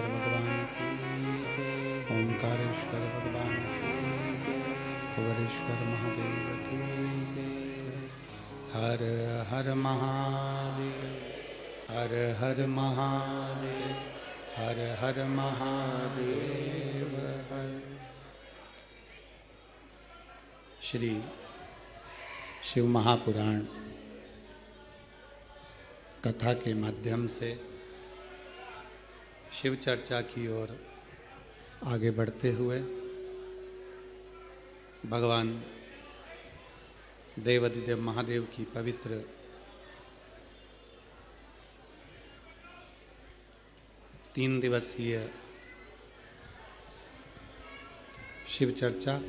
कुबेरेश्वर भगवान की जय, ओंकारेश्वर भगवान की जय, कुबेरेश्वर महादेव की जय। हर हर महादेव, हर हर महादेव, हर हर महादेव हर। श्री शिव महापुराण कथा के माध्यम से शिव चर्चा की ओर आगे बढ़ते हुए भगवान देवाधिदेव महादेव की पवित्र तीन दिवसीय शिव चर्चा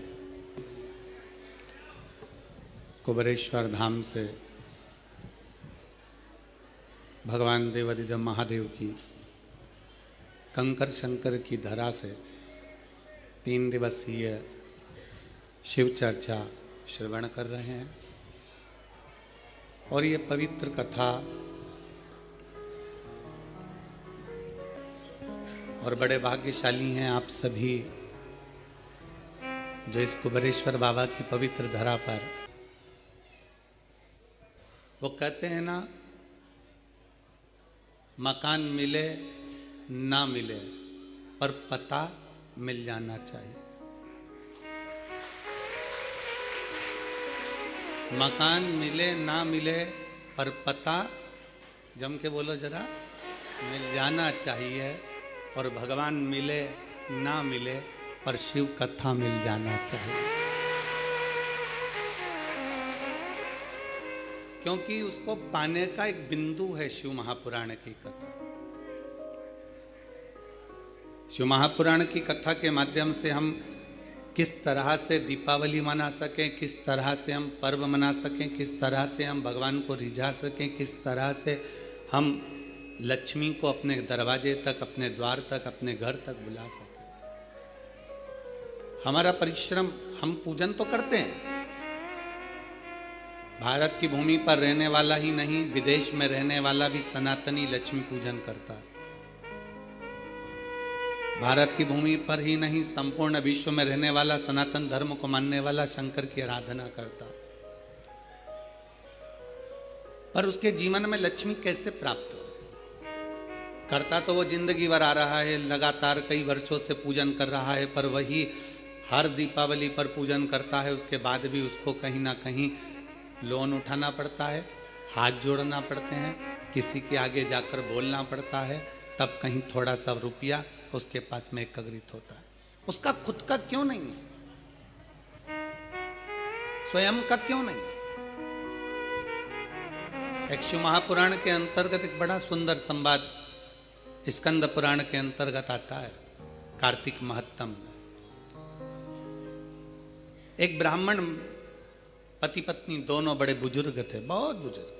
कुबेरेश्वर धाम से भगवान देवाधिदेव महादेव की कंकर शंकर की धरा से 3 दिवसीय शिव चर्चा श्रवण कर रहे हैं। और ये पवित्र कथा और बड़े भाग्यशाली हैं आप सभी जो इस कुबेरेश्वर बाबा की पवित्र धरा पर, वो कहते हैं ना, मकान मिले ना मिले पर पता मिल जाना चाहिए। मकान मिले ना मिले पर पता, जम के बोलो जरा, मिल जाना चाहिए। और भगवान मिले ना मिले पर शिव कथा मिल जाना चाहिए, क्योंकि उसको पाने का एक बिंदु है शिव महापुराण की कथा। शिव महापुराण की कथा के माध्यम से हम किस तरह से दीपावली मना सकें, किस तरह से हम पर्व मना सकें, किस तरह से हम भगवान को रिझा सकें, किस तरह से हम लक्ष्मी को अपने दरवाजे तक, अपने द्वार तक, अपने घर तक बुला सकें। हमारा परिश्रम, हम पूजन तो करते हैं। भारत की भूमि पर रहने वाला ही नहीं, विदेश में रहने वाला भी सनातनी लक्ष्मी पूजन करता है। भारत की भूमि पर ही नहीं, संपूर्ण विश्व में रहने वाला, सनातन धर्म को मानने वाला शंकर की आराधना करता। पर उसके जीवन में लक्ष्मी कैसे प्राप्त हो? करता तो वो जिंदगी भर आ रहा है, लगातार कई वर्षों से पूजन कर रहा है, पर वही हर दीपावली पर पूजन करता है। उसके बाद भी उसको कहीं ना कहीं लोन उठाना पड़ता है, हाथ जोड़ना पड़ते हैं, किसी के आगे जाकर बोलना पड़ता है, तब कहीं थोड़ा सा रुपया उसके पास में एकत्रित होता है। उसका खुद का क्यों नहीं है? स्वयं का क्यों नहीं? एक शिव महापुराण के अंतर्गत एक बड़ा सुंदर संवाद स्कंद पुराण के अंतर्गत आता है। कार्तिक महत्तम में एक ब्राह्मण पति पत्नी दोनों बड़े बुजुर्ग थे, बहुत बुजुर्ग।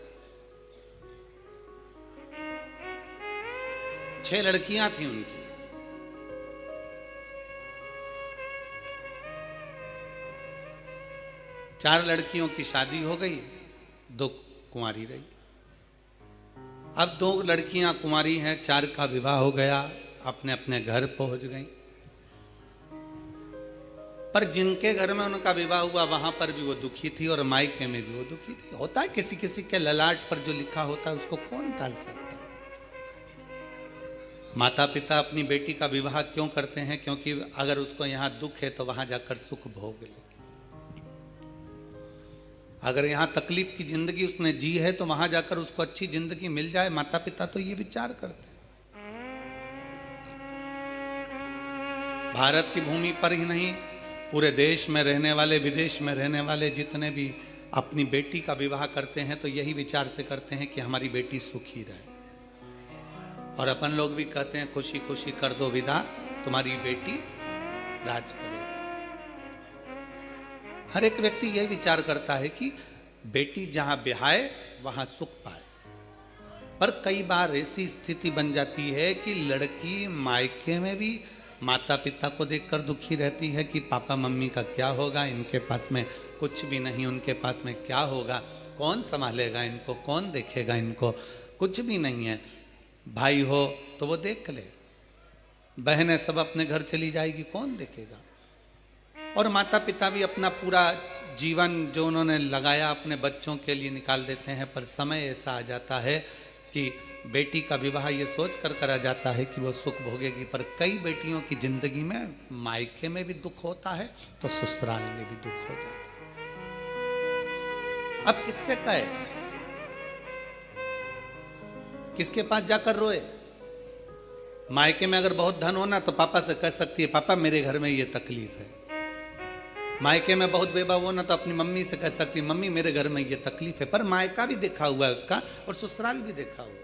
6 लड़कियां थी उनकी। चार लड़कियों की शादी हो गई, 2 कुंवारी रही। अब 2 लड़कियां कुंवारी हैं, 4 का विवाह हो गया, अपने अपने घर पहुंच गई। पर जिनके घर में उनका विवाह हुआ वहां पर भी वो दुखी थी और मायके में भी वो दुखी थी। होता है किसी किसी के ललाट पर जो लिखा होता है उसको कौन टाल सकता है? माता पिता अपनी बेटी का विवाह क्यों करते हैं? क्योंकि अगर उसको यहाँ दुख है तो वहां जाकर सुख भोग ले। अगर यहाँ तकलीफ की जिंदगी उसने जी है तो वहां जाकर उसको अच्छी जिंदगी मिल जाए। माता पिता तो ये विचार करते हैं। भारत की भूमि पर ही नहीं, पूरे देश में रहने वाले, विदेश में रहने वाले जितने भी अपनी बेटी का विवाह करते हैं तो यही विचार से करते हैं कि हमारी बेटी सुखी रहे। और अपन लोग भी कहते हैं खुशी खुशी कर दो विदा, तुम्हारी बेटी राज करे। हर एक व्यक्ति यह विचार करता है कि बेटी जहां ब्याहे वहां सुख पाए। पर कई बार ऐसी स्थिति बन जाती है कि लड़की मायके में भी माता पिता को देखकर दुखी रहती है कि पापा मम्मी का क्या होगा, इनके पास में कुछ भी नहीं, उनके पास में क्या होगा, कौन संभालेगा इनको, कौन देखेगा इनको, कुछ भी नहीं है। भाई हो तो वो देख ले, बहनें सब अपने घर चली जाएगी, कौन देखेगा। और माता पिता भी अपना पूरा जीवन जो उन्होंने लगाया अपने बच्चों के लिए निकाल देते हैं, पर समय ऐसा आ जाता है कि बेटी का विवाह ये सोच कर करा जाता है कि वो सुख भोगेगी, पर कई बेटियों की जिंदगी में मायके में भी दुख होता है तो ससुराल में भी दुख हो जाता है। अब किससे कहे, किसके पास जाकर रोए। मायके में अगर बहुत धन होना तो पापा से कह सकती है पापा मेरे घर में ये तकलीफ है। मायके में बहुत वैभव होना तो अपनी मम्मी से कह सकती है मम्मी मेरे घर में ये तकलीफ है। पर मायका भी देखा हुआ है उसका और ससुराल भी देखा हुआ है।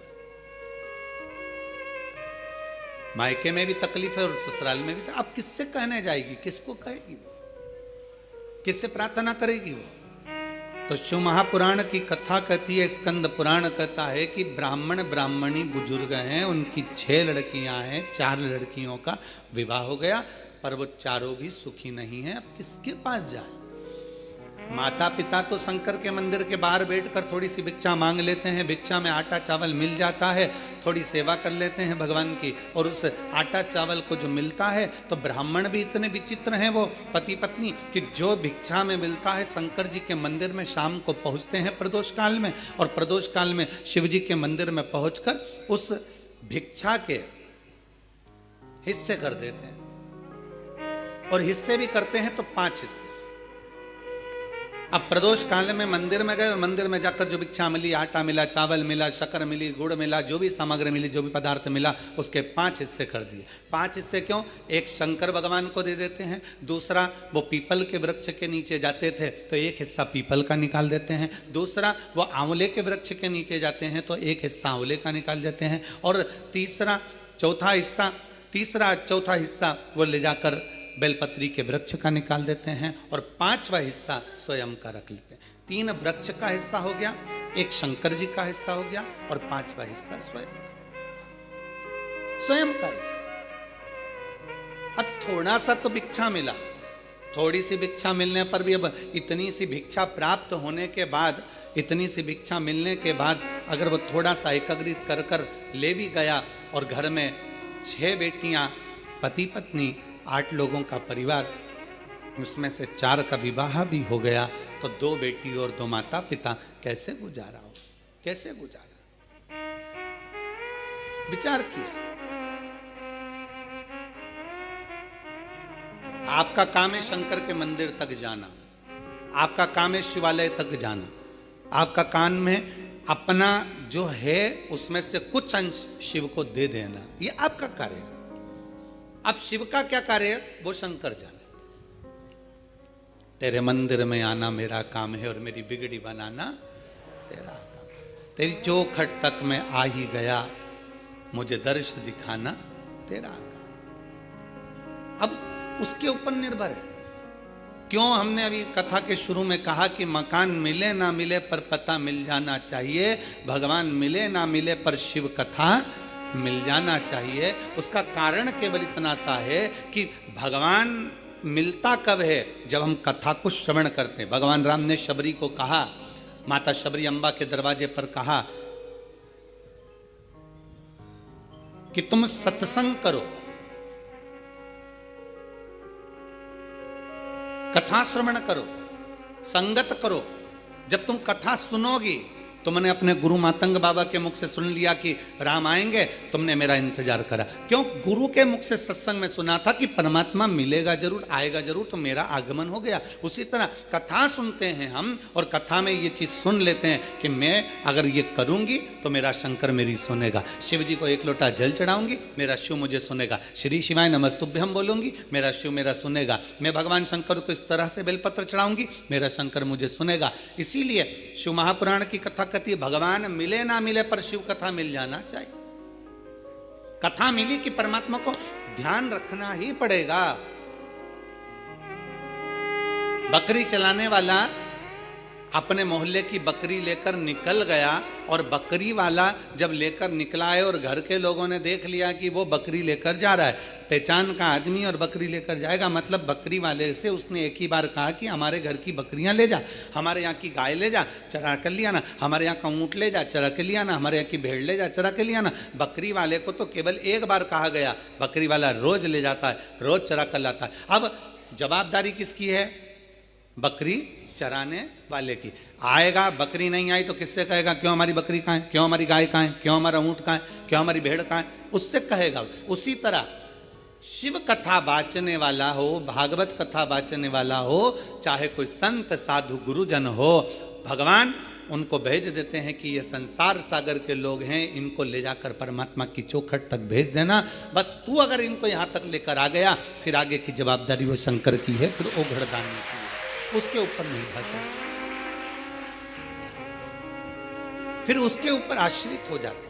मायके में भी तकलीफ है और ससुराल में भी। अब किससे कहने जाएगी, किसको कहेगी वो, किससे प्रार्थना करेगी वो। तो शिव महापुराण की कथा कहती है, स्कंद पुराण कहता है कि ब्राह्मण ब्राह्मणी बुजुर्ग हैं, उनकी 6 लड़कियां हैं, 4 लड़कियों का विवाह हो गया, पर वो चारों भी सुखी नहीं हैं। अब किसके पास जाए। माता पिता तो शंकर के मंदिर के बाहर बैठकर थोड़ी सी भिक्षा मांग लेते हैं, भिक्षा में आटा चावल मिल जाता है, थोड़ी सेवा कर लेते हैं भगवान की, और उस आटा चावल को जो मिलता है, तो ब्राह्मण भी इतने विचित्र हैं वो पति पत्नी कि जो भिक्षा में मिलता है शंकर जी के मंदिर में शाम को पहुंचते हैं प्रदोष काल में, और प्रदोष काल में शिव जी के मंदिर में पहुंचकर उस भिक्षा के हिस्से कर देते हैं, और हिस्से भी करते हैं तो 5 हिस्से। अब प्रदोष काल में मंदिर में गए और मंदिर में जाकर जो भिक्षा मिली, आटा मिला, चावल मिला, शक्कर मिली, गुड़ मिला, जो भी सामग्री मिली, जो भी पदार्थ मिला, उसके 5 हिस्से कर दिए। 5 हिस्से क्यों? एक शंकर भगवान को दे देते हैं, दूसरा वो पीपल के वृक्ष के नीचे जाते थे तो एक हिस्सा पीपल का निकाल देते हैं, दूसरा वो आंवले के वृक्ष के नीचे जाते हैं तो एक हिस्सा आंवले का निकाल देते हैं, और तीसरा चौथा हिस्सा वो ले जाकर बेलपत्री के वृक्ष का निकाल देते हैं, और 5वां हिस्सा स्वयं का रख लेते हैं। 3 वृक्ष का हिस्सा हो गया, एक शंकर जी का हिस्सा हो गया, और 5वां हिस्सा स्वयं का हिस्सा। अब थोड़ा सा तो भिक्षा मिला, थोड़ी सी भिक्षा मिलने पर भी, अब इतनी सी भिक्षा प्राप्त होने के बाद, इतनी सी भिक्षा मिलने के बाद अगर वो थोड़ा सा एकत्रित कर कर ले भी गया, और घर में 6 बेटियां, पति पत्नी, 8 लोगों का परिवार, उसमें से 4 का विवाह भी हो गया, तो 2 बेटी और 2 माता पिता कैसे गुजारा हो, कैसे गुजारा। विचार किया। आपका काम है शंकर के मंदिर तक जाना, आपका काम है शिवालय तक जाना, आपका काम में अपना जो है उसमें से कुछ अंश शिव को दे देना, ये आपका कार्य है। अब शिव का क्या कार्य है वो शंकर जाने। तेरे मंदिर में आना मेरा काम है और मेरी बिगड़ी बनाना तेरा काम। तेरी चौखट तक में आ ही गया, मुझे दर्श दिखाना तेरा काम। अब उसके ऊपर निर्भर है। क्यों हमने अभी कथा के शुरू में कहा कि मकान मिले ना मिले पर पता मिल जाना चाहिए, भगवान मिले ना मिले पर शिव कथा मिल जाना चाहिए। उसका कारण केवल इतना सा है कि भगवान मिलता कब है? जब हम कथा को श्रवण करते हैं। भगवान राम ने शबरी को कहा, माता शबरी अम्बा के दरवाजे पर कहा कि तुम सत्संग करो, कथा श्रवण करो, संगत करो। जब तुम कथा सुनोगी, तुमने अपने गुरु मातंग बाबा के मुख से सुन लिया कि राम आएंगे, तुमने मेरा इंतजार करा। क्यों? गुरु के मुख से सत्संग में सुना था कि परमात्मा मिलेगा जरूर, आएगा जरूर, तो मेरा आगमन हो गया। उसी तरह कथा सुनते हैं हम, और कथा में ये चीज सुन लेते हैं कि मैं अगर ये करूंगी तो मेरा शंकर मेरी सुनेगा। शिव जी को 1 लोटा जल चढ़ाऊंगी, मेरा शिव मुझे सुनेगा। श्री शिवाय नमस्तुभ्यम बोलूंगी, मेरा शिव मेरा सुनेगा। मैं भगवान शंकर को इस तरह से बेलपत्र चढ़ाऊंगी, मेरा शंकर मुझे सुनेगा। इसीलिए शिव महापुराण की कथा कहती है भगवान मिले ना मिले पर शिव कथा मिल जाना चाहिए। कथा मिली कि परमात्मा को ध्यान रखना ही पड़ेगा। बकरी चलाने वाला अपने मोहल्ले की बकरी लेकर निकल गया, और बकरी वाला जब लेकर निकला है और घर के लोगों ने देख लिया कि वो बकरी लेकर जा रहा है, पहचान का आदमी और बकरी लेकर जाएगा, मतलब बकरी वाले से उसने एक ही बार कहा कि हमारे घर की बकरियां ले जा, हमारे यहाँ की गाय ले जा, चरा कर लिया ना, हमारे यहाँ का ऊँट ले जा, चरा के लिया ना, हमारे यहाँ की भेड़ ले जा, चरा के लिया ना। बकरी वाले को तो केवल एक बार कहा गया, बकरी वाला रोज ले जाता है, रोज चरा कर लाता है। अब जवाबदारी किसकी है? बकरी चराने वाले की। आएगा, बकरी नहीं आई तो किससे कहेगा क्यों हमारी बकरी कहाँ है, क्यों हमारी गाय कहाँ है, क्यों हमारा ऊँट कहाँ है, क्यों हमारी भेड़ कहाँ है, उससे कहेगा। उसी तरह शिव कथा बाचने वाला हो, भागवत कथा बाचने वाला हो, चाहे कोई संत साधु गुरुजन हो, भगवान उनको भेज देते हैं कि ये संसार सागर के लोग हैं, इनको ले जाकर परमात्मा की चौखट तक भेज देना। बस तू अगर इनको यहाँ तक लेकर आ गया, फिर आगे की जवाबदारी वो शंकर की है, फिर वो घड़दानी की है, उसके ऊपर नहीं भाषा, फिर उसके ऊपर आश्रित हो जाते हैं।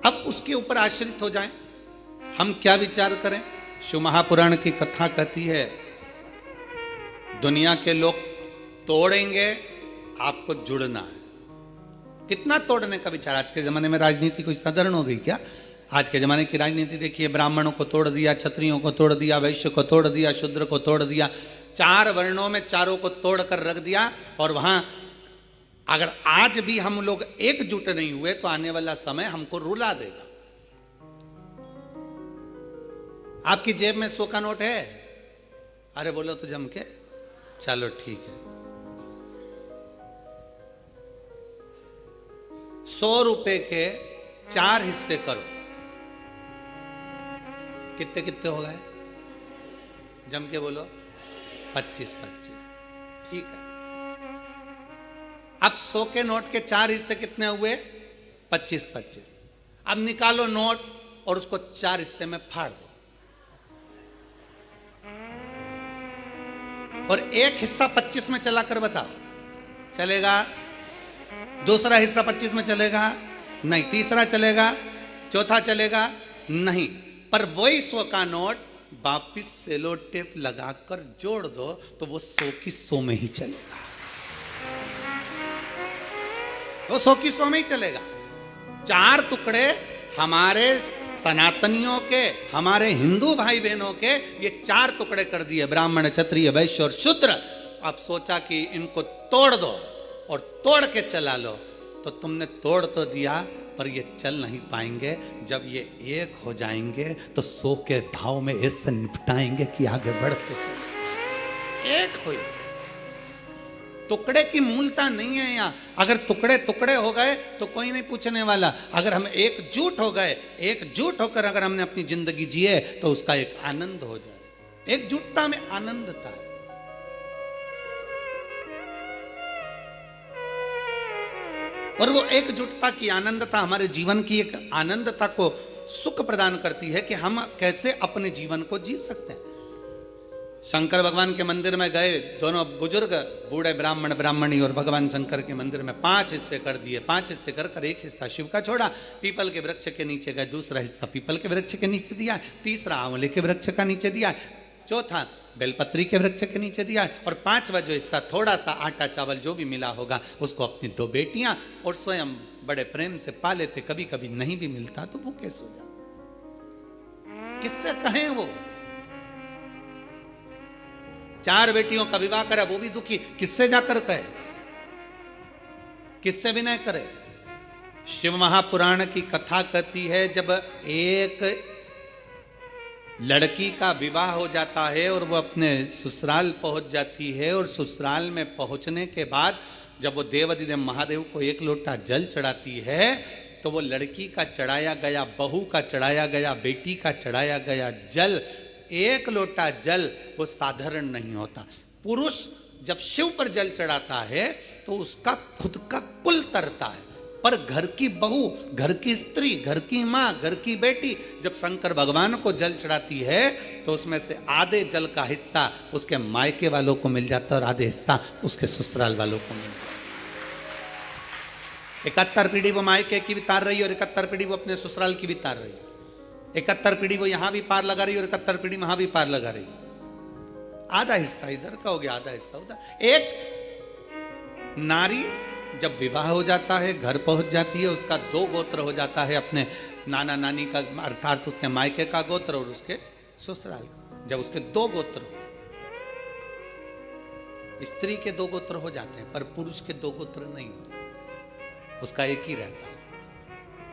अब उसके ऊपर आश्रित हो जाएं, हम क्या विचार करें? शिव महापुराण की कथा कहती है, दुनिया के लोग तोड़ेंगे, आपको जुड़ना है। कितना तोड़ने का विचार? आज के जमाने में राजनीति कोई साधारण हो गई क्या? आज के जमाने की राजनीति देखिए, ब्राह्मणों को तोड़ दिया, क्षत्रियों को तोड़ दिया, वैश्य को तोड़ दिया, शूद्र को तोड़ दिया, 4 वर्णों में चारों को तोड़ कर रख दिया। और वहां अगर आज भी हम लोग एकजुट नहीं हुए तो आने वाला समय हमको रुला देगा। आपकी जेब में 100 का नोट है? अरे बोलो तो जम के, चलो ठीक है। 100 रुपए के 4 हिस्से करो, कितने कितने हो गए? जम के बोलो, 25-25। ठीक है। अब 100 के नोट के 4 हिस्से कितने हुए? 25-25। अब निकालो नोट और उसको 4 हिस्से में फाड़ दो, और एक हिस्सा 25 में चलाकर बताओ, चलेगा? दूसरा हिस्सा 25 में चलेगा? नहीं। तीसरा चलेगा? चौथा चलेगा? नहीं। पर वही 100 का नोट वापिस सेलो टेप लगाकर जोड़ दो तो वो 100 की 100 में ही चलेगा, वो 100 की 100 में ही चलेगा। 4 टुकड़े हमारे सनातनियों के, हमारे हिंदू भाई बहनों के, ये 4 टुकड़े कर दिए, ब्राह्मण, क्षत्रिय, वैश्य और शूद्र। अब सोचा कि इनको तोड़ दो और तोड़ के चला लो, तो तुमने तोड़ तो दिया पर ये चल नहीं पाएंगे। जब ये एक हो जाएंगे तो 100 के धाव में ऐसे निपटाएंगे कि आगे बढ़ते चले। एक हो, टुकड़े की मूलता नहीं है यहाँ। अगर टुकड़े टुकड़े हो गए तो कोई नहीं पूछने वाला। अगर हम एकजुट हो गए, एकजुट होकर अगर हमने अपनी जिंदगी जिए तो उसका एक आनंद हो जाए। एकजुटता में आनंद था। और वो एकजुटता की आनंदता हमारे जीवन की एक आनंदता को सुख प्रदान करती है कि हम कैसे अपने जीवन को जी सकते हैं। शंकर भगवान के मंदिर में गए दोनों बुजुर्ग, बूढ़े ब्राह्मण ब्राह्मणी, और भगवान शंकर के मंदिर में 5 हिस्से कर दिए। 5 हिस्से कर एक हिस्सा शिव का छोड़ा, पीपल के वृक्ष के नीचे गए, दूसरा हिस्सा पीपल के वृक्ष के नीचे दिया, तीसरा आंवले के वृक्ष का नीचे दिया, चौथा बेलपत्री के वृक्ष के नीचे दिया, और 5वां जो हिस्सा थोड़ा सा आटा चावल जो भी मिला होगा उसको अपनी 2 बेटियां और स्वयं बड़े प्रेम से पा लेते। कभी कभी नहीं भी मिलता तो भूखे सो जाते। किससे कहें? वो 4 बेटियों का विवाह करे, वो भी दुखी, किससे जाकर कहे? किससे विनय करे? शिव महापुराण की कथा कहती है, जब एक लड़की का विवाह हो जाता है और वो अपने ससुराल पहुंच जाती है, और ससुराल में पहुंचने के बाद जब वो देवाधिदेव महादेव को 1 लोटा जल चढ़ाती है, तो वो लड़की का चढ़ाया गया, बहू का चढ़ाया गया, बेटी का चढ़ाया गया जल, 1 लोटा जल वो साधारण नहीं होता। पुरुष जब शिव पर जल चढ़ाता है तो उसका खुद का कुल तरता है, पर घर की बहू, घर की स्त्री, घर की माँ, घर की बेटी जब शंकर भगवान को जल चढ़ाती है तो उसमें से आधे जल का हिस्सा उसके मायके वालों को मिल जाता है और आधे हिस्सा उसके ससुराल वालों को मिल जाता है। 71 पीढ़ी वो मायके की भी तार रही है और 71 पीढ़ी वो अपने ससुराल की भी तार रही है। 71 पीढ़ी वो यहां भी पार लगा रही है और 71 पीढ़ी वहां भी पार लगा रही है। आधा हिस्सा इधर का हो गया, आधा हिस्सा उधर। एक नारी जब विवाह हो जाता है, घर पहुंच जाती है, उसका 2 गोत्र हो जाता है, अपने नाना नानी का अर्थात उसके मायके का गोत्र और उसके ससुराल का। जब उसके 2 गोत्र हो, स्त्री के 2 गोत्र हो जाते हैं पर पुरुष के 2 गोत्र नहीं होते, उसका एक ही रहता है।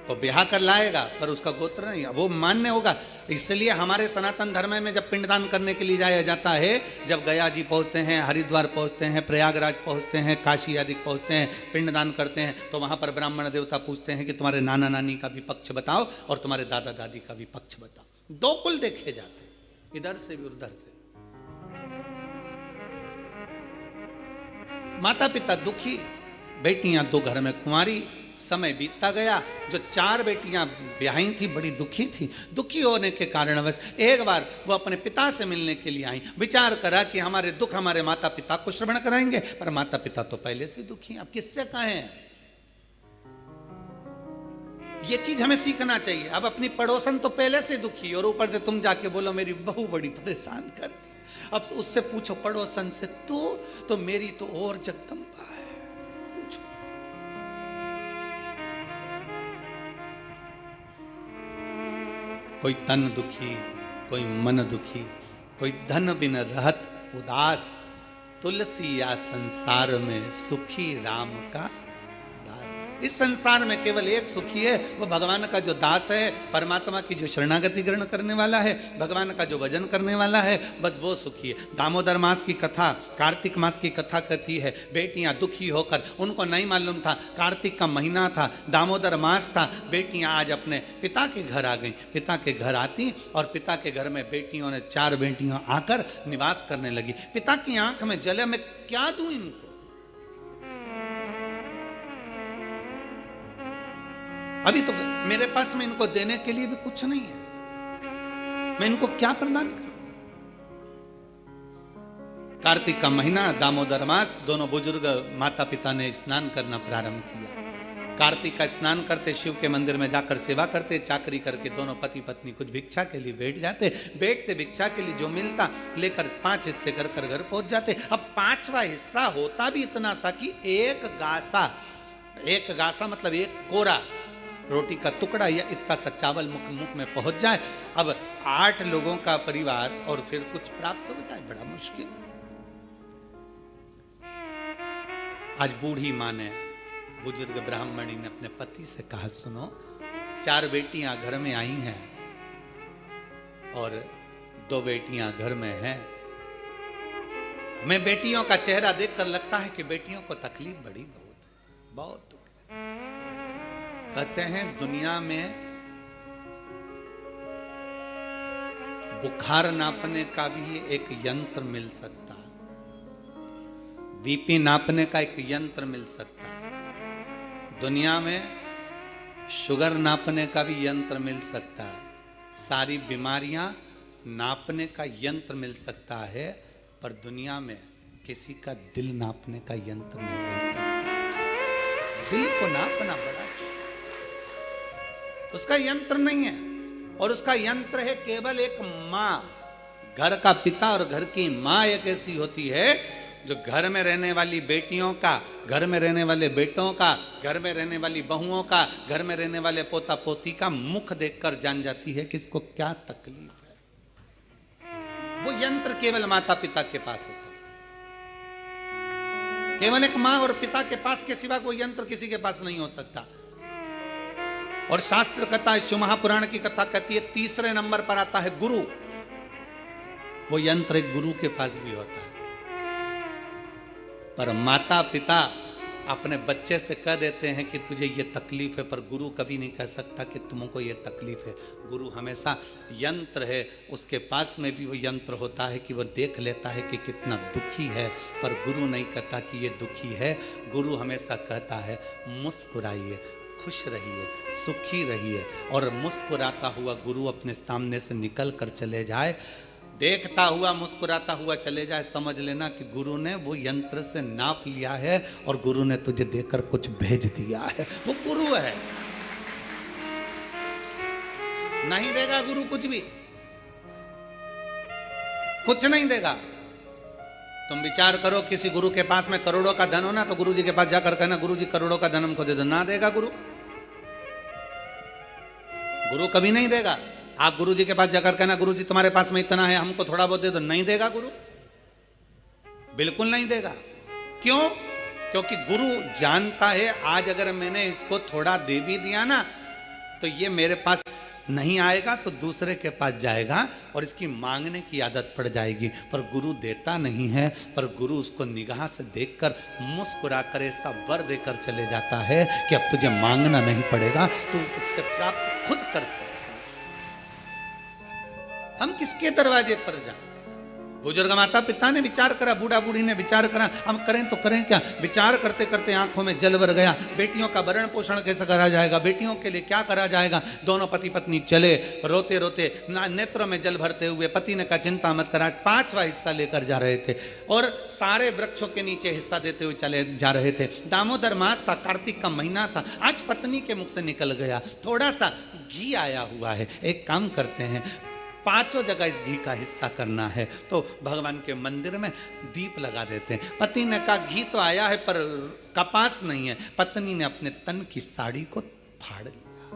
तो ब्याह कर लाएगा पर उसका गोत्र नहीं, वो मान्य होगा। इसलिए हमारे सनातन धर्म में जब पिंडदान करने के लिए जाया जाता है, जब गया जी पहुंचते हैं, हरिद्वार पहुंचते हैं, प्रयागराज पहुंचते हैं, काशी आदि पहुंचते हैं, पिंडदान करते हैं, तो वहां पर ब्राह्मण देवता पूछते हैं कि तुम्हारे नाना नानी का भी पक्ष बताओ और तुम्हारे दादा दादी का भी पक्ष बताओ। 2 कुल देखे जाते हैं, इधर से भी उधर से। माता पिता दुखी, बेटियां 2 घर में कुंवारी। समय बीतता गया, जो 4 बेटियां ब्याही थी बड़ी दुखी थी। दुखी होने के कारणवश एक बार वो अपने पिता से मिलने के लिए आई। विचार करा कि हमारे दुख हमारे माता पिता को श्रवण कराएंगे, पर माता पिता तो पहले से दुखी हैं, अब किससे कहें। ये चीज हमें सीखना चाहिए। अब अपनी पड़ोसन तो पहले से दुखी और ऊपर से तुम जाके बोलो मेरी बहू बड़ी परेशान करती। अब उससे पूछो पड़ोसन से, तो मेरी तो और जगदम्बा है। पूछो। कोई तन दुखी, कोई मन दुखी, कोई धन बिन रहत उदास, तुलसी या संसार में सुखी राम का दास। इस संसार में केवल एक सुखी है, वो भगवान का जो दास है, परमात्मा की जो शरणागति ग्रहण करने वाला है, भगवान का जो भजन करने वाला है, बस वो सुखी है। दामोदर मास की कथा, कार्तिक मास की कथा कहती है, बेटियां दुखी होकर, उनको नहीं मालूम था कार्तिक का महीना था, दामोदर मास था, बेटियां आज अपने पिता के घर आ गई। पिता के घर आती और पिता के घर में बेटियों ने 4 बेटियां आकर निवास करने लगी। पिता की आंख में जले, मैं क्या दूं इनको। अभी तो मेरे पास में इनको देने के लिए भी कुछ नहीं है, मैं इनको क्या प्रदान करूं। कार्तिक का महीना, दामोदर मास, दोनों बुजुर्ग माता पिता ने स्नान करना प्रारंभ किया। कार्तिक का स्नान करते, शिव के मंदिर में जाकर सेवा करते, चाकरी करके दोनों पति पत्नी कुछ भिक्षा के लिए बैठ जाते। बैठते भिक्षा के लिए जो मिलता लेकर 5 हिस्से कर कर घर पहुंच जाते। अब 5वां हिस्सा होता भी इतना सा कि एक गासा मतलब एक कोरा रोटी का टुकड़ा या इतना सा चावल मुख में पहुंच जाए। अब 8 लोगों का परिवार और फिर कुछ प्राप्त हो जाए, बड़ा मुश्किल। आज बूढ़ी मां ने, बुजुर्ग ब्राह्मणी ने अपने पति से कहा, सुनो 4 बेटियां घर में आई हैं और 2 बेटियां घर में हैं। मैं बेटियों का चेहरा देखकर लगता है कि बेटियों को तकलीफ बड़ी बहुत दुख है। कहते हैं दुनिया में बुखार नापने का भी एक यंत्र मिल सकता है, बीपी नापने का एक यंत्र मिल सकता है, दुनिया में शुगर नापने का भी यंत्र मिल सकता है, सारी बीमारियां नापने का यंत्र मिल सकता है, पर दुनिया में किसी का दिल नापने का यंत्र नहीं मिल सकता। दिल को नापना बड़ा, उसका यंत्र नहीं है। और उसका यंत्र है केवल एक माँ। घर का पिता और घर की माँ एक ऐसी होती है जो घर में रहने वाली बेटियों का, घर में रहने वाले बेटों का, घर में रहने वाली बहुओं का, घर में रहने वाले पोता पोती का मुख देखकर जान जाती है कि इसको क्या तकलीफ है। वो यंत्र केवल माता पिता के पास होता है। केवल एक माँ और पिता के पास के सिवा कोई यंत्र किसी के पास नहीं हो सकता। और शास्त्र कथा, शिव महापुराण की कथा कहती है 3रे नंबर पर आता है गुरु। वो यंत्र एक गुरु के पास भी होता है। पर माता पिता अपने बच्चे से कह देते हैं कि तुझे ये तकलीफ है, पर गुरु कभी नहीं कह सकता कि तुमको ये तकलीफ है। गुरु हमेशा यंत्र है, उसके पास में भी वो यंत्र होता है कि वो देख लेता है कि कितना दुखी है, पर गुरु नहीं कहता कि ये दुखी है। गुरु हमेशा कहता है मुस्कुराइए, खुश रहिए, सुखी रहिए। और मुस्कुराता हुआ गुरु अपने सामने से निकल कर चले जाए, देखता हुआ मुस्कुराता हुआ चले जाए, समझ लेना कि गुरु ने वो यंत्र से नाप लिया है और गुरु ने तुझे देकर कुछ भेज दिया है। वो गुरु है। नहीं देगा गुरु कुछ भी, कुछ नहीं देगा। तुम विचार करो, किसी गुरु के पास में करोड़ों का धन हो ना, तो गुरु जी के पास जाकर कहना गुरु जी करोड़ों का धन हमको दे दो, ना देगा गुरु। गुरु कभी नहीं देगा। आप गुरु जी के पास जाकर कहना गुरु जी तुम्हारे पास में इतना है, हमको थोड़ा बहुत दे दो, नहीं देगा गुरु, बिल्कुल नहीं देगा। क्यों? क्योंकि गुरु जानता है आज अगर मैंने इसको थोड़ा दे भी दिया ना तो ये मेरे पास नहीं आएगा तो दूसरे के पास जाएगा और इसकी मांगने की आदत पड़ जाएगी। पर गुरु देता नहीं है, पर गुरु उसको निगाह से देखकर मुस्कुरा कर ऐसा वर देकर चले जाता है कि अब तुझे मांगना नहीं पड़ेगा, तू उससे प्राप्त खुद कर सकता। हम किसके दरवाजे पर जाएं? बुजुर्ग माता पिता ने विचार करा, बूढ़ा बूढ़ी ने विचार करा, हम करें तो करें क्या? विचार करते करते आंखों में जल भर गया। बेटियों का भरण पोषण कैसे करा जाएगा, बेटियों के लिए क्या करा जाएगा? दोनों पति पत्नी चले रोते रोते, नेत्रों में जल भरते हुए। पति ने कहा चिंता मत करा, 5वां हिस्सा लेकर जा रहे थे और सारे वृक्षों के नीचे हिस्सा देते हुए चले जा रहे थे। दामोदर मास था, कार्तिक का महीना था। आज पत्नी के मुख से निकल गया, थोड़ा सा घी आया हुआ है, एक काम करते हैं 5 जगह इस घी का हिस्सा करना है, तो भगवान के मंदिर में दीप लगा देते हैं। पति ने कहा घी तो आया है पर कपास नहीं है। पत्नी ने अपने तन की साड़ी को फाड़ लिया।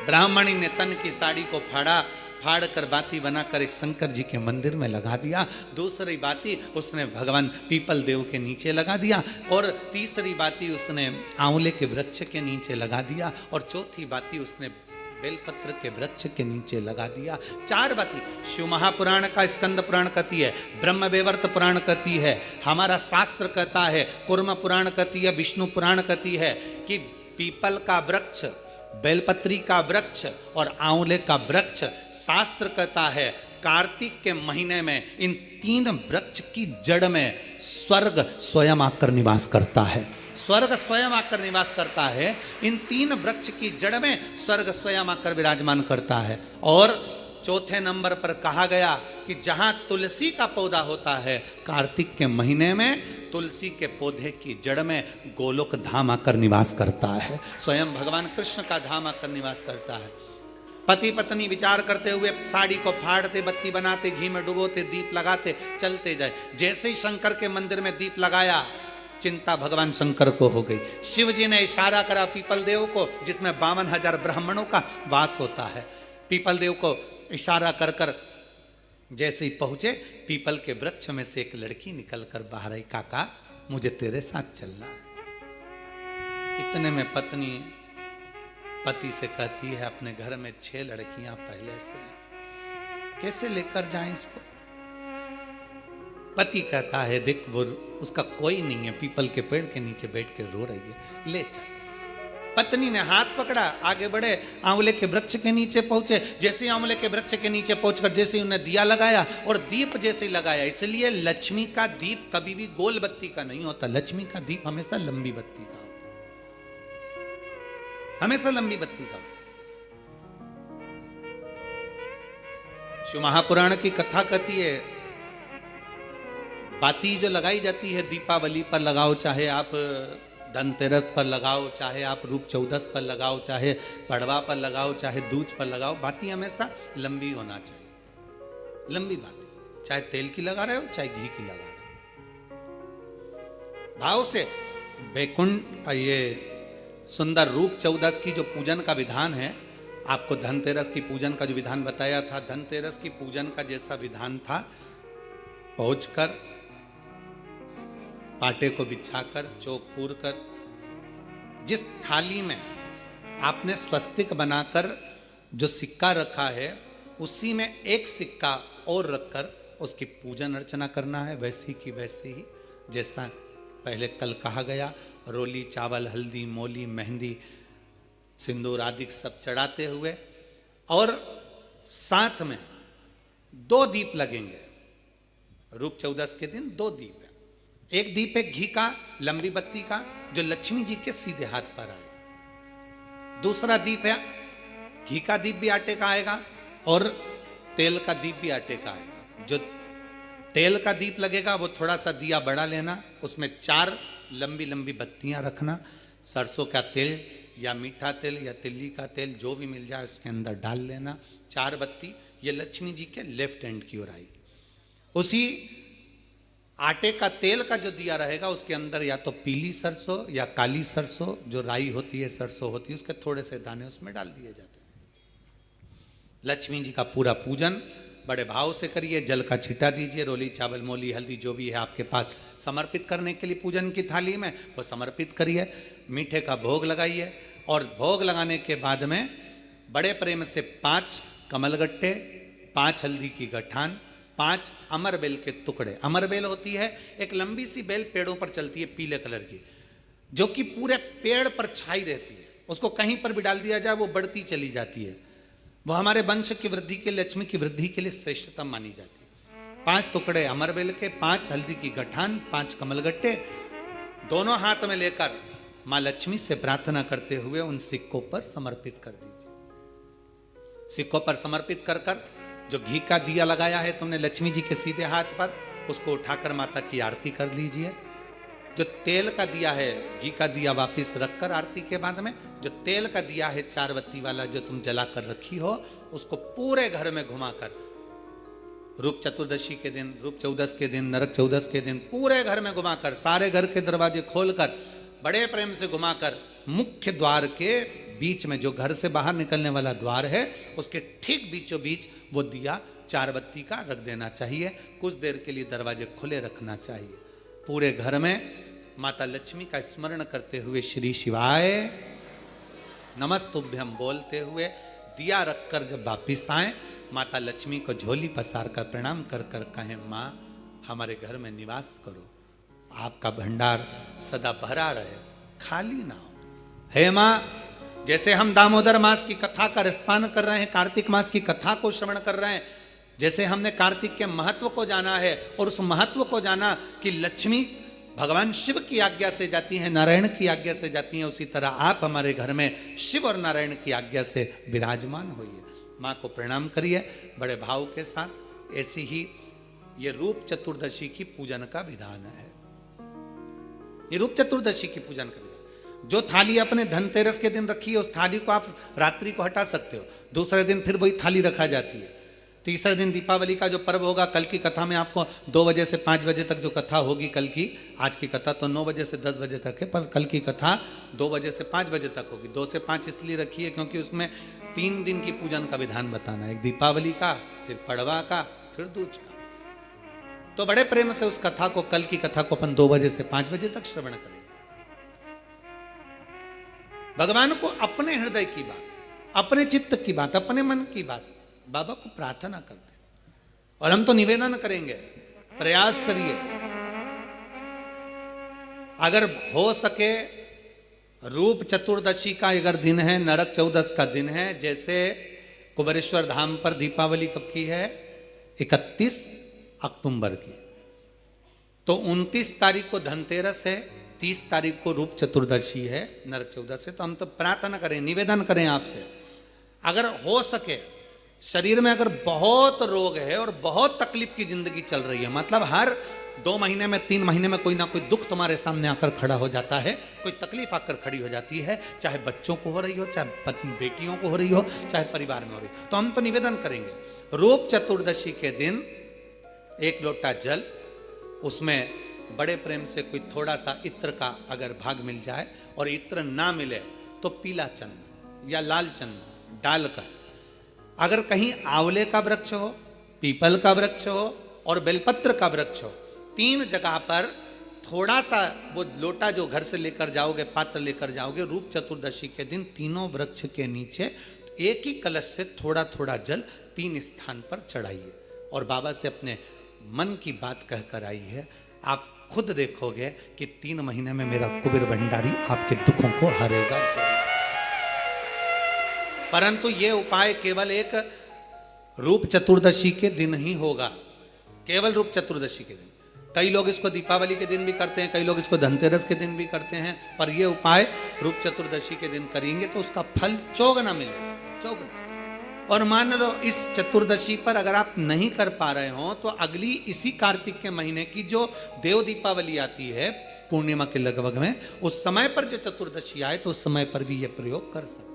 ब्राह्मणी ने तन की साड़ी को फाड़ कर बाती बनाकर एक शंकर जी के मंदिर में लगा दिया। दूसरी बाती उसने भगवान पीपल देव के नीचे लगा दिया और तीसरी बाती उसने आंवले के वृक्ष के नीचे लगा दिया और चौथी बाती उसने बेलपत्र के वृक्ष के नीचे लगा दिया। 4 बाती शिव महापुराण का स्कंद पुराण कहती है, ब्रह्म वेवर्त पुराण कहती है, हमारा शास्त्र कहता है, कुर्म पुराण कहती है, विष्णु पुराण कहती है कि पीपल का वृक्ष, बेलपत्री का वृक्ष और आंवले का वृक्ष, शास्त्र कहता है कार्तिक के महीने में इन 3 वृक्ष की जड़ में स्वर्ग स्वयं आकर निवास करता है। स्वर्ग स्वयं आकर निवास करता है। इन 3 वृक्ष की जड़ में स्वर्ग स्वयं आकर विराजमान करता है। और चौथे नंबर पर कहा गया कि जहां तुलसी का पौधा होता है, कार्तिक के महीने में तुलसी के पौधे की जड़ में गोलोक धाम आकर निवास करता है, स्वयं भगवान कृष्ण का धाम आकर निवास करता है। पति पत्नी विचार करते हुए साड़ी को फाड़ते, बत्ती बनाते, घी में डुबोते, दीप लगाते चलते जाए। जैसे ही शंकर के मंदिर में दीप लगाया, चिंता भगवान शंकर को हो गई। शिव जी ने इशारा करा पीपल देव को, जिसमें 52,000 ब्राह्मणों का वास होता है। पीपल देव को इशारा कर कर जैसे ही पहुंचे, पीपल के वृक्ष में से एक लड़की निकलकर बाहर आई, काका मुझे तेरे साथ चलना है। इतने में पत्नी पति से कहती है, अपने घर में 6 लड़कियां पहले से, कैसे लेकर जाएं इसको? पति कहता है देख वो उसका कोई नहीं है, पीपल के पेड़ के नीचे बैठ के रो रही है, ले चल। पत्नी ने हाथ पकड़ा, आगे बढ़े, आंवले के वृक्ष के नीचे पहुंचे। जैसे ही आंवले के वृक्ष के नीचे पहुंचकर जैसे ही उन्हें दिया लगाया और दीप जैसे ही लगाया, इसलिए लक्ष्मी का दीप कभी भी गोल बत्ती का नहीं होता, लक्ष्मी का दीप हमेशा लंबी बत्ती का होता, हमेशा लंबी बत्ती का होता। शिव महापुराण की कथा कहती है, बाती जो लगाई जाती है दीपावली पर लगाओ, चाहे आप धनतेरस पर लगाओ, चाहे आप रूप चौदस पर लगाओ, चाहे पड़वा पर लगाओ, चाहे दूज पर लगाओ, बाती हमेशा लंबी होना चाहिए। लंबी बाती, चाहे तेल की लगा रहे हो चाहे घी की लगा रहे हो, भाव से। वैकुंठ ये सुंदर रूप चौदस की जो पूजन का विधान है, आपको धनतेरस की पूजन का जो विधान बताया था, धनतेरस की पूजन का जैसा विधान था, पहुंचकर पाटे को बिछाकर, चौक पूर कर, जिस थाली में आपने स्वस्तिक बनाकर जो सिक्का रखा है, उसी में एक सिक्का और रखकर उसकी पूजन अर्चना करना है, वैसी की वैसे ही जैसा पहले कल कहा गया। रोली, चावल, हल्दी, मोली, मेहंदी, सिंदूर आदि सब चढ़ाते हुए, और साथ में 2 दीप लगेंगे। रूप चौदस के दिन 2 दीप है। एक दीप है घी का, लंबी बत्ती का, जो लक्ष्मी जी के सीधे हाथ पर आएगा। दूसरा दीप है घी का दीप भी आटे का आएगा और तेल का दीप भी आटे का आएगा। जो तेल का दीप लगेगा वो थोड़ा सा दिया बड़ा लेना, उसमें 4 लंबी लंबी बत्तियां रखना, सरसों का तेल या मीठा तेल या तिल्ली का तेल जो भी मिल जाए उसके अंदर डाल लेना। 4 बत्ती ये लक्ष्मी जी के लेफ्ट हैंड की ओर आएगी। उसी आटे का तेल का जो दिया रहेगा उसके अंदर या तो पीली सरसों या काली सरसों, जो राई होती है, सरसों होती है, उसके थोड़े से दाने उसमें डाल दिए जाते हैं। लक्ष्मी जी का पूरा पूजन बड़े भाव से करिए, जल का छिटा दीजिए, रोली चावल मोली हल्दी जो भी है आपके पास समर्पित करने के लिए पूजन की थाली में वो समर्पित करिए। मीठे का भोग लगाइए और भोग लगाने के बाद में बड़े प्रेम से 5 कमलगट्टे, 5 हल्दी की गठान, 5 अमर बेल के टुकड़े। अमर बेल होती है एक लंबी सी बेल, पेड़ों पर चलती है पीले कलर की, जो कि पूरे पेड़ पर छाई रहती है, उसको कहीं पर भी डाल दिया जाए वो बढ़ती चली जाती है। वो हमारे वंश की वृद्धि के लिए, लक्ष्मी की वृद्धि के लिए श्रेष्ठतम मानी जाती है। 5 टुकड़े अमर बेल के, 5 हल्दी की गठान, 5 कमलगट्टे दोनों हाथ में लेकर मां लक्ष्मी से प्रार्थना करते हुए उन सिक्कों पर समर्पित कर दीजिए। सिक्कों पर समर्पित कर कर जो घी का दिया लगाया है तुमने लक्ष्मी जी के सीधे हाथ पर, उसको उठाकर माता की आरती कर लीजिए। जो तेल का दिया है, घी का दिया वापस रखकर आरती के बाद में जो तेल का दिया है 4 बत्ती वाला जो तुम जला कर रखी हो, उसको पूरे घर में घुमाकर रूप चतुर्दशी के दिन, रूप चौदस के दिन, नरक चौदस के दिन पूरे घर में घुमाकर, सारे घर के दरवाजे खोलकर बड़े प्रेम से घुमाकर मुख्य द्वार के बीच में, जो घर से बाहर निकलने वाला द्वार है उसके ठीक बीचों बीच वो दिया 4 बत्ती का रख देना चाहिए। कुछ देर के लिए दरवाजे खुले रखना चाहिए। पूरे घर में माता लक्ष्मी का स्मरण करते हुए श्री शिवाय नमस्तुभ्यम बोलते हुए दिया रखकर जब वापिस आए, माता लक्ष्मी को झोली पसार कर प्रणाम कर कर कहें, माँ हमारे घर में निवास करो, आपका भंडार सदा भरा रहे, खाली ना हो। हे माँ, जैसे हम दामोदर मास की कथा का रसपान कर रहे हैं, कार्तिक मास की कथा को श्रवण कर रहे हैं, जैसे हमने कार्तिक के महत्व को जाना है और उस महत्व को जाना कि लक्ष्मी भगवान शिव की आज्ञा से जाती हैं, नारायण की आज्ञा से जाती हैं, उसी तरह आप हमारे घर में शिव और नारायण की आज्ञा से विराजमान होइए। माँ को प्रणाम करिए बड़े भाव के साथ। ऐसी ही ये रूप चतुर्दशी की पूजन का विधान है। ये रूप चतुर्दशी की पूजन का विधान, जो थाली अपने धनतेरस के दिन रखी है उस थाली को आप रात्रि को हटा सकते हो, दूसरे दिन फिर वही थाली रखा जाती है। तीसरे दिन दीपावली का जो पर्व होगा, कल की कथा में आपको 2 बजे से 5 बजे तक जो कथा होगी कल की, आज की कथा तो 9 बजे से 10 बजे तक है, पर कल की कथा 2 बजे से 5 बजे तक होगी। 2 से 5 इसलिए रखी है क्योंकि उसमें 3 दिन की पूजन का विधान बताना है, एक दीपावली का, फिर पड़वा का, फिर दूज का। तो बड़े प्रेम से उस कथा को, कल की कथा को अपन 2 बजे से 5 बजे तक श्रवण करेंगे। भगवान को अपने हृदय की बात, अपने चित्त की बात, अपने मन की बात बाबा को प्रार्थना करते हैं। और हम तो निवेदन करेंगे, प्रयास करिए, अगर हो सके रूप चतुर्दशी का अगर दिन है, नरक चौदस का दिन है, जैसे कुबेरेश्वर धाम पर दीपावली कब की है, 31 अक्टूबर की, तो 29 तारीख को धनतेरस है, 30 तारीख को रूप चतुर्दशी है, नरक चौदस है। तो हम तो प्रार्थना करें, निवेदन करें आपसे, अगर हो सके, शरीर में अगर बहुत रोग है और बहुत तकलीफ की जिंदगी चल रही है, मतलब हर 2 महीने में 3 महीने में कोई ना कोई दुख तुम्हारे सामने आकर खड़ा हो जाता है, कोई तकलीफ आकर खड़ी हो जाती है, चाहे बच्चों को हो रही हो, चाहे बेटियों को हो रही हो, चाहे परिवार में हो रही हो, तो हम तो निवेदन करेंगे रूप चतुर्दशी के दिन 1 लोटा जल, उसमें बड़े प्रेम से कोई थोड़ा सा इत्र का अगर भाग मिल जाए, और इत्र ना मिले तो पीला चंदन या लाल चंदन डालकर, अगर कहीं आंवले का वृक्ष हो, पीपल का वृक्ष हो और बेलपत्र का वृक्ष हो, 3 जगह पर थोड़ा सा वो लोटा जो घर से लेकर जाओगे, पात्र लेकर जाओगे, रूप चतुर्दशी के दिन तीनों वृक्ष के नीचे एक ही कलश से थोड़ा थोड़ा जल 3 स्थान पर चढ़ाइए और बाबा से अपने मन की बात कहकर आई है। आप खुद देखोगे कि 3 महीने में मेरा कुबेर भंडारी आपके दुखों को हरेगा। परंतु ये उपाय केवल एक रूप चतुर्दशी के दिन ही होगा, केवल रूप चतुर्दशी के दिन। कई लोग इसको दीपावली के दिन भी करते हैं, कई लोग इसको धनतेरस के दिन भी करते हैं, पर ये उपाय रूप चतुर्दशी के दिन करेंगे तो उसका फल चौगुना मिलेगा, चौगुना। और मान लो इस चतुर्दशी पर अगर आप नहीं कर पा रहे हो तो अगली इसी कार्तिक के महीने की जो देव दीपावली आती है पूर्णिमा के लगभग में, उस समय पर जो चतुर्दशी आए तो उस समय पर भी ये प्रयोग कर सकते,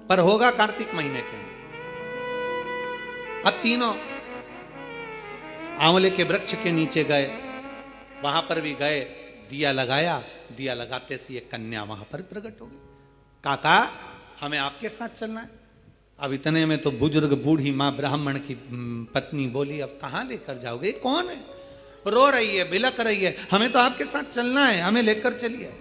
पर होगा कार्तिक महीने के अंदर। अब तीनों आंवले के वृक्ष के नीचे गए, वहां पर भी गए, दिया लगाया, दिया लगाते से ये कन्या वहां पर प्रकट हो गई। काका हमें आपके साथ चलना है। अब इतने में तो बुजुर्ग बूढ़ी माँ ब्राह्मण की पत्नी बोली, अब कहाँ लेकर जाओगे, कौन है, रो रही है, बिलक रही है, हमें तो आपके साथ चलना है, हमें लेकर चलिए।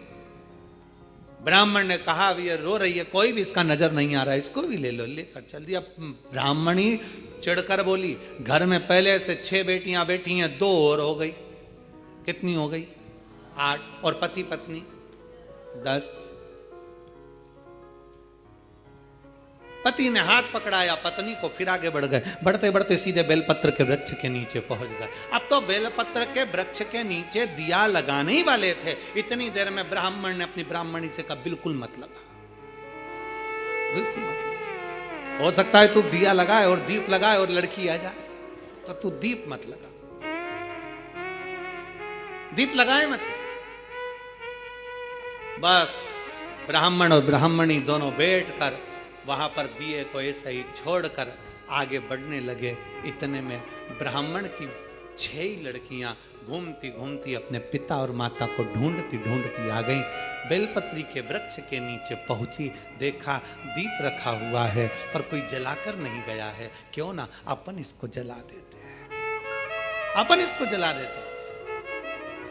ब्राह्मण ने कहा, अब ये रो रही है, कोई भी इसका नजर नहीं आ रहा है, इसको भी ले लो, लेकर चल दिया। ब्राह्मणी चिढ़कर बोली, घर में पहले से 6 बेटियां बैठी हैं, 2 और हो गई, कितनी हो गई, 8, और पति पत्नी 10। पति ने हाथ पकड़ाया पत्नी को, फिर आगे बढ़ गए, बढ़ते बढ़ते सीधे बेलपत्र के वृक्ष के नीचे पहुंच गए। अब तो बेलपत्र के वृक्ष के नीचे दिया लगाने ही वाले थे, इतनी देर में ब्राह्मण ने अपनी ब्राह्मणी से कहा, बिल्कुल मत लगा, बिल्कुल मत लगा, हो सकता है तू दिया लगाए और दीप लगाए और लड़की आ जाए, तो तू दीप मत लगा, दीप लगाए मत। बस ब्राह्मण और ब्राह्मणी दोनों बैठकर वहां पर दिए को ऐसे ही छोड़कर आगे बढ़ने लगे। इतने में ब्राह्मण की 6 लड़कियां घूमती घूमती अपने पिता और माता को ढूंढती ढूंढती आ गईं। बेलपत्री के वृक्ष के नीचे पहुंची, देखा दीप रखा हुआ है पर कोई जलाकर नहीं गया है, क्यों ना अपन इसको जला देते हैं, अपन इसको जला देते हैं।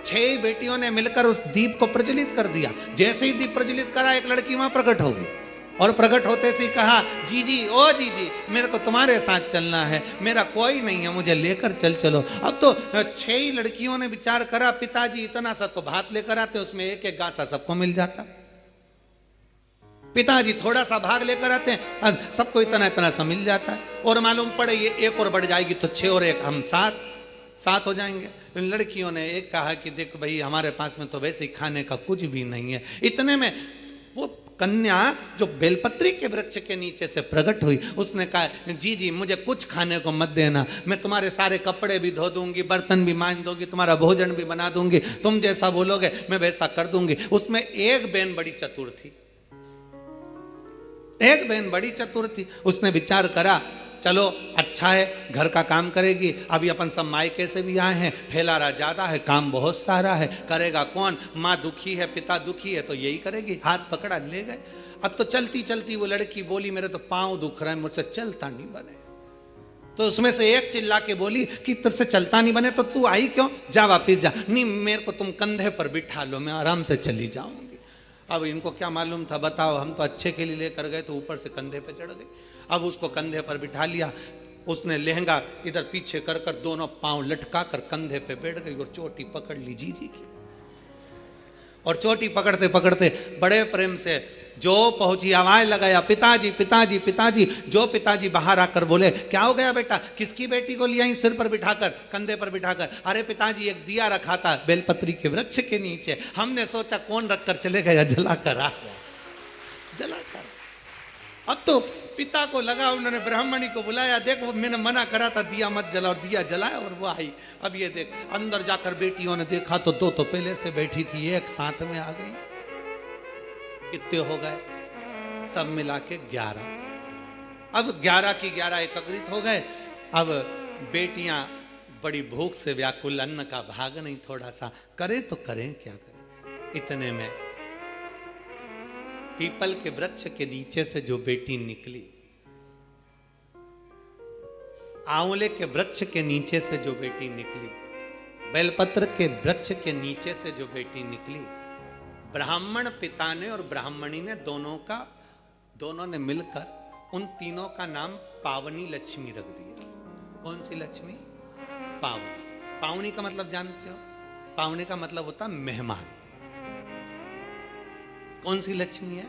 6 बेटियों ने मिलकर उस दीप को प्रज्वलित कर दिया। जैसे ही दीप प्रज्वलित करा, एक लड़की वहां प्रकट हो गई और प्रकट होते से कहा, जीजी ओ जीजी, मेरे को तुम्हारे साथ चलना है, मेरा कोई नहीं है, मुझे लेकर चलो। अब तो 6 लड़कियों ने विचार करा, पिताजी इतना सा तो भात लेकर आते, उसमें एक एक गासा सबको मिल जाता, पिताजी थोड़ा सा भाग लेकर आते हैं, सबको इतना इतना सा मिल जाता है, और मालूम पड़े ये एक और बढ़ जाएगी तो 6 और 1 हम 7 हो जाएंगे। लड़कियों ने एक कहा कि देख भाई, हमारे पास में तो वैसे ही खाने का कुछ भी नहीं है। इतने में वो कन्या जो बेलपत्री के वृक्ष के नीचे से प्रकट हुई, उसने कहा, जी जी मुझे कुछ खाने को मत देना, मैं तुम्हारे सारे कपड़े भी धो दूंगी, बर्तन भी मांज दूंगी, तुम्हारा भोजन भी बना दूंगी, तुम जैसा बोलोगे मैं वैसा कर दूंगी। उसमें एक बहन बड़ी चतुर थी, एक बहन बड़ी चतुर थी। उसने विचार करा, चलो अच्छा है, घर का काम करेगी, अभी अपन सब मायके से भी आए हैं, फैलारा ज्यादा है, काम बहुत सारा है, करेगा कौन, माँ दुखी है, पिता दुखी है, तो यही करेगी। हाथ पकड़ा ले गए। अब तो चलती चलती वो लड़की बोली, मेरे तो पांव दुख रहे हैं, मुझसे चलता नहीं बने। तो उसमें से एक चिल्ला के बोली कि तुझसे चलता नहीं बने तो तू आई क्यों, जा वापिस जा। नहीं, मेरे को तुम कंधे पर बिठा लो, मैं आराम से चली जाऊंगी। अब इनको क्या मालूम था, बताओ, हम तो अच्छे के लिए लेकर गए तो ऊपर से कंधे पे चढ़ गई। अब उसको कंधे पर बिठा लिया, उसने लहंगा इधर पीछे कर कर दोनों पांव लटका कर कंधे पे बैठ गई और चोटी पकड़ ली जीजी की। और चोटी पकड़ते पकड़ते बड़े प्रेम से जो पहुंची, आवाज लगाया, पिताजी पिताजी पिताजी। जो पिताजी बाहर आकर बोले, क्या हो गया बेटा, किसकी बेटी को लिया सिर पर बिठाकर, कंधे पर बिठाकर? अरे पिताजी, एक दिया रखा था बेलपत्री के वृक्ष के नीचे, हमने सोचा कौन रखकर चले गया, जलाकर आ गया, जलाकर। अब तो पिता को लगा, उन्होंने ब्राह्मणी को बुलाया, देख वो मैंने मना करा था दिया मत जला, और दिया जलाया और वो आई। अब ये देख, अंदर जाकर बेटियों ने देखा तो 2 तो पहले से बैठी थी, एक साथ में आ गई। कितने हो गए सब मिला के 11। अब 11 की 11 एकत्रित हो गए। अब बेटियां बड़ी भूख से व्याकुल, अन्न का भाग नहीं, थोड़ा सा करें तो करें क्या करें। इतने में पीपल के वृक्ष के नीचे से जो बेटी निकली, आंवले के वृक्ष के नीचे से जो बेटी निकली, बेलपत्र के वृक्ष के नीचे से जो बेटी निकली, ब्राह्मण पिता ने और ब्राह्मणी ने दोनों ने मिलकर उन तीनों का नाम पावनी लक्ष्मी रख दिया। कौन सी लक्ष्मी? पावनी। पावनी का मतलब जानते हो? पावनी का मतलब होता मेहमान। कौन सी लक्ष्मी है?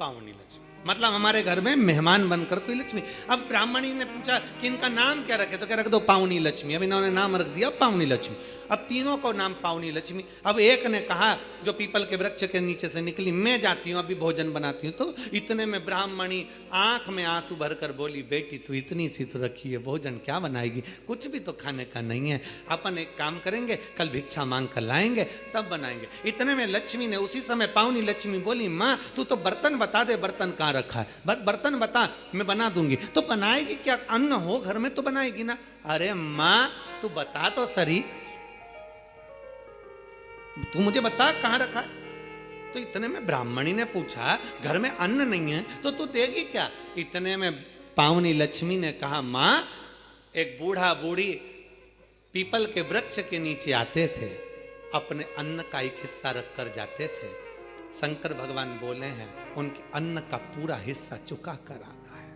पावनी लक्ष्मी, मतलब हमारे घर में मेहमान बनकर कोई लक्ष्मी। अब ब्राह्मणी ने पूछा कि इनका नाम क्या रखे, तो क्या रख दो पावनी लक्ष्मी। अब इन्होंने नाम रख दिया पावनी लक्ष्मी। अब तीनों को नाम पावनी लक्ष्मी। अब एक ने कहा, जो पीपल के वृक्ष के नीचे से निकली, मैं जाती हूँ अभी भोजन बनाती हूँ। तो इतने में ब्राह्मणी आंख में आंसू भरकर बोली, बेटी तू इतनी सी तो रखी है, भोजन क्या बनाएगी, कुछ भी तो खाने का नहीं है। अपन एक काम करेंगे, कल भिक्षा मांग कर लाएंगे तब बनाएंगे। इतने में लक्ष्मी ने उसी समय, पावनी लक्ष्मी बोली, माँ तू तो बर्तन बता दे, बर्तन कहाँ रखा है, बस बर्तन बता, मैं बना दूंगी। तो बनाएगी क्या, अन्न हो घर में तो बनाएगी ना। अरे माँ तू बता तो सही, तू मुझे बता कहां रखा है। तो इतने में ब्राह्मणी ने पूछा, घर में अन्न नहीं है तो तू देगी क्या। इतने में पावनी लक्ष्मी ने कहा, मां एक बूढ़ा बूढ़ी पीपल के वृक्ष के नीचे आते थे, अपने अन्न का एक हिस्सा रख कर जाते थे। शंकर भगवान बोले हैं उनके अन्न का पूरा हिस्सा चुका कर आना है,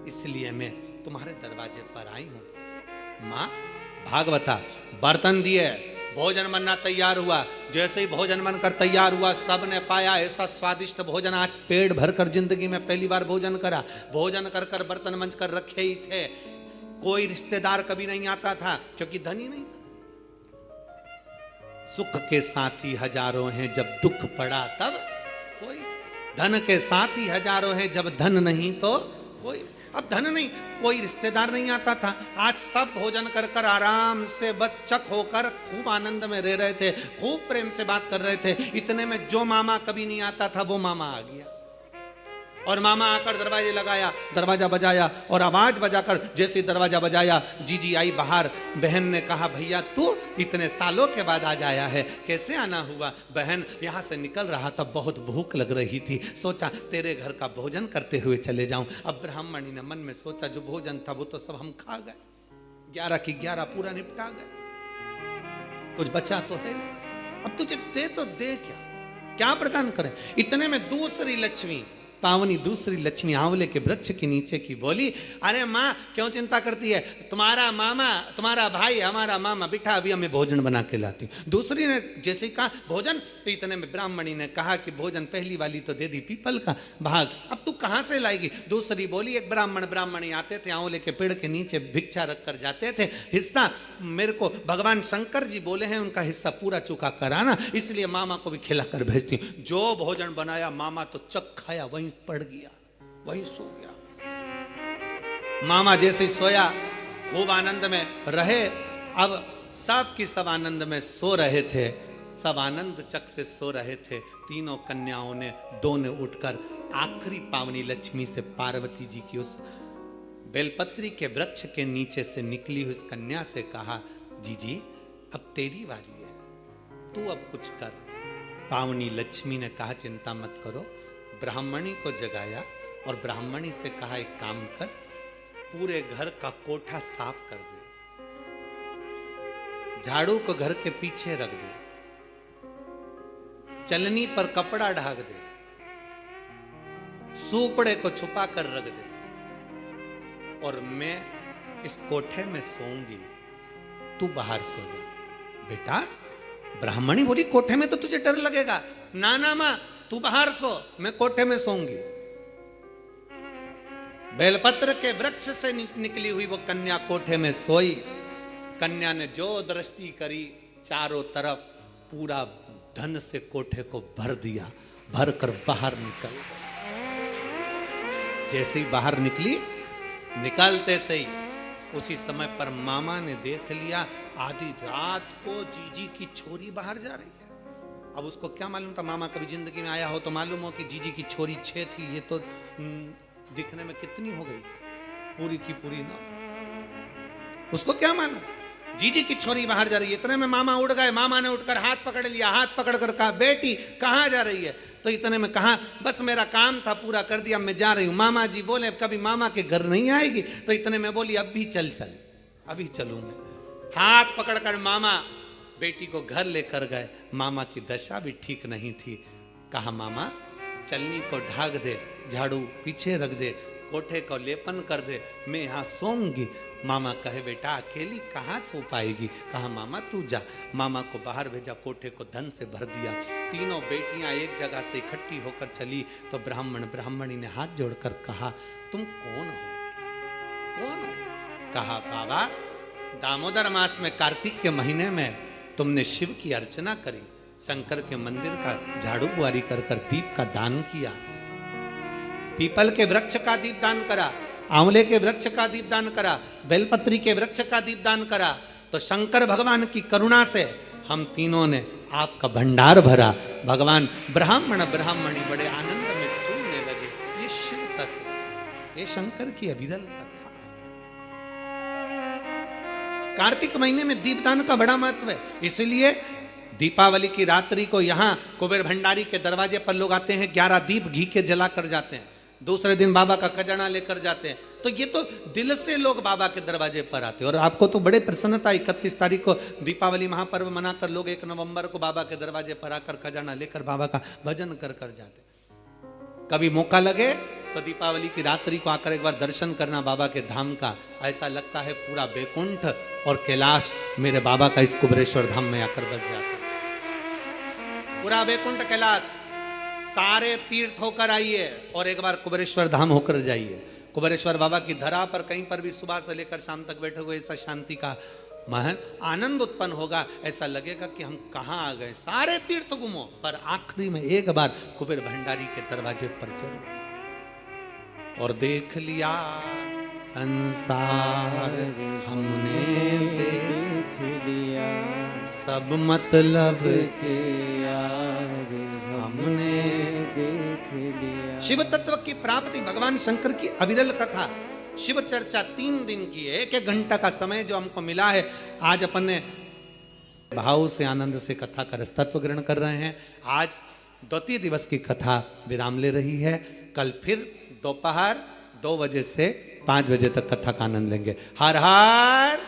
इसलिए मैं तुम्हारे दरवाजे पर आई हूं। मां भागवता बर्तन दिए, भोजन बनना तैयार हुआ। जैसे ही भोजन बनकर तैयार हुआ, सबने पाया ऐसा स्वादिष्ट भोजन, आज पेट भरकर जिंदगी में पहली बार भोजन करा। भोजन कर कर बर्तन मंज कर रखे ही थे। कोई रिश्तेदार कभी नहीं आता था क्योंकि धन ही नहीं था। सुख के साथी हजारों हैं, जब दुख पड़ा तब कोई। धन के साथी हजारों हैं, जब धन नहीं तो कोई। अब धन नहीं, कोई रिश्तेदार नहीं आता था। आज सब भोजन कर कर आराम से बस चक होकर खूब आनंद में रह रहे थे, खूब प्रेम से बात कर रहे थे। इतने में जो मामा कभी नहीं आता था वो मामा आ गया, और मामा आकर दरवाजे लगाया, दरवाजा बजाया, और आवाज बजाकर जैसे दरवाजा बजाया, जीजी आई बाहर। बहन ने कहा, भैया तू इतने सालों के बाद आज आया है, कैसे आना हुआ। बहन यहाँ से निकल रहा था, बहुत भूख लग रही थी, सोचा तेरे घर का भोजन करते हुए चले जाऊं। अब ब्राह्मणी ने मन में सोचा जो भोजन था वो तो सब हम खा गए, 11 की 11 पूरा निपटा गए, कुछ बचा तो है नहीं। अब तुझे दे तो दे क्या प्रदान करें। इतने में दूसरी लक्ष्मी, पावनी दूसरी लक्ष्मी आंवले के वृक्ष के नीचे की बोली, अरे माँ क्यों चिंता करती है, तुम्हारा मामा तुम्हारा भाई हमारा मामा बिठा, अभी हमें भोजन बना के लाती। दूसरी ने जैसे कहा भोजन, तो इतने में ब्राह्मणी ने कहा कि भोजन पहली वाली तो दे दी पीपल का भाग, अब तू कहाँ से लाएगी। दूसरी बोली, एक ब्राह्मणी आते थे, आंवले के पेड़ के नीचे भिक्षा रख कर जाते थे, हिस्सा मेरे को भगवान शंकर जी बोले हैं उनका हिस्सा पूरा चुका कराना, इसलिए मामा को भी खिला कर भेजती हूँ। जो भोजन बनाया मामा तो चक खाया, वहीं पड़ गया, वहीं सो गया। मामा जैसे सोया, खूब आनंद में रहे। अब सब की सब आनंद में सो रहे थे, सब आनंद चक से सो रहे थे। तीनों कन्याओं ने, दो ने उठकर आखिरी पावनी लक्ष्मी से, पार्वती जी की उस बेलपत्री के वृक्ष के नीचे से निकली हुई उस कन्या से कहा, जीजी अब तेरी बारी है, तू अब कुछ कर। पावनी लक्ष्मी ने कहा, चिंता मत करो। ब्राह्मणी को जगाया और ब्राह्मणी से कहा, एक काम कर, पूरे घर का कोठा साफ कर दे, झाड़ू को घर के पीछे रख दे, चलनी पर कपड़ा ढाक दे, सूपड़े को छुपा कर रख दे, और मैं इस कोठे में सोऊंगी, तू बाहर सो जा। बेटा, ब्राह्मणी बोली, कोठे में तो तुझे डर लगेगा। ना मां, तू बाहर सो, मैं कोठे में सोऊंगी। बेलपत्र के वृक्ष से निकली हुई वो कन्या कोठे में सोई। कन्या ने जो दृष्टि करी, चारों तरफ पूरा धन से कोठे को भर दिया, भर कर बाहर निकल। जैसे ही बाहर निकली, निकलते से ही उसी समय पर मामा ने देख लिया, आधी रात को जीजी की छोरी बाहर जा रही है। अब उसको क्या मालूम था, मामा कभी जिंदगी में आया हो तो मालूम हो कि जीजी की छोरी 6 थी, ये तो दिखने में कितनी हो गई, पूरी की पूरी ना। उसको क्या मालूम, जीजी की छोरी बाहर जा रही है। इतने में मामा उठ गए। मामा ने उठकर हाथ पकड़ लिया, हाथ पकड़कर कहा, बेटी कहाँ जा रही है। तो इतने में कहा, बस मेरा काम था पूरा कर दिया, मैं जा रही हूँ। मामा जी बोले, कभी मामा के घर नहीं आएगी। तो इतने में बोली, अब भी चल, अभी चलूँ मैं। हाथ पकड़कर मामा बेटी को घर लेकर गए। मामा की दशा भी ठीक नहीं थी। कहा, मामा चलनी को ढाक दे, झाड़ू पीछे रख दे, कोठे को लेपन कर दे, मैं यहाँ सोऊंगी। मामा कहे, बेटा अकेली कहाँ सो पाएगी। कहा, मामा तू जा। मामा को बाहर भेजा, कोठे को धन से भर दिया। तीनों बेटियां एक जगह से इकट्ठी होकर चली तो ब्राह्मणी ने हाथ जोड़कर कहा, तुम कौन हो। कहा, बाबा दामोदर मास में, कार्तिक के महीने में तुमने शिव की अर्चना करी, शंकर के मंदिर का झाड़ू बुआरी कर कर दीप का दान किया, पीपल के वृक्ष का दीप दान करा, आंवले के वृक्ष का दीप दान करा, बेलपत्री के वृक्ष का दीप दान करा, तो शंकर भगवान की करुणा से हम तीनों ने आपका भंडार भरा। भगवान ब्राह्मणी बड़े आनंद में झूमने लगे। ये शिव तत्व, ये शंकर की अभिदल कथा। कार्तिक महीने में दीपदान का बड़ा महत्व है, इसलिए दीपावली की रात्रि को यहाँ कुबेर भंडारी के दरवाजे पर लोग आते हैं, 11 दीप घी के जला कर जाते हैं, दूसरे दिन बाबा का खजाना लेकर जाते हैं। तो ये तो दिल से लोग बाबा के दरवाजे पर आते हैं। और आपको तो बड़े प्रसन्नता, 31 तारीख को दीपावली महापर्व मनाकर लोग 1 नवंबर को बाबा के दरवाजे पर आकर खजाना लेकर बाबा का भजन कर कर जाते। कभी मौका लगे तो दीपावली की रात्रि को आकर एक बार दर्शन करना बाबा के धाम का। ऐसा लगता है पूरा बैकुंठ और कैलाश मेरे बाबा का इस कुबेरेश्वर धाम में आकर बस जाता है। पूरा बैकुंठ कैलाश सारे तीर्थ होकर आइए और एक बार कुबेरेश्वर धाम होकर जाइए। कुबेरेश्वर बाबा की धरा पर कहीं पर भी सुबह से लेकर शाम तक बैठे हुए ऐसा शांति का महान आनंद उत्पन्न होगा। ऐसा लगेगा कि हम कहाँ आ गए। सारे तीर्थ घूमो पर आखिरी में एक बार कुबेर भंडारी के दरवाजे पर जरूर और देख लिया संसार हमने देख लिया, सब मतलब के यार हमने देख लिया। शिव तत्व की प्राप्ति, भगवान शंकर की अविरल कथा, शिव चर्चा 3 दिन की है, 1-1 घंटा का समय जो हमको मिला है। आज अपन ने भाव से आनंद से कथा का रसतत्व ग्रहण कर रहे हैं। आज द्वितीय दिवस की कथा विराम ले रही है। कल फिर दोपहर 2 बजे से 5 बजे तक कथा का आनंद लेंगे। हर हर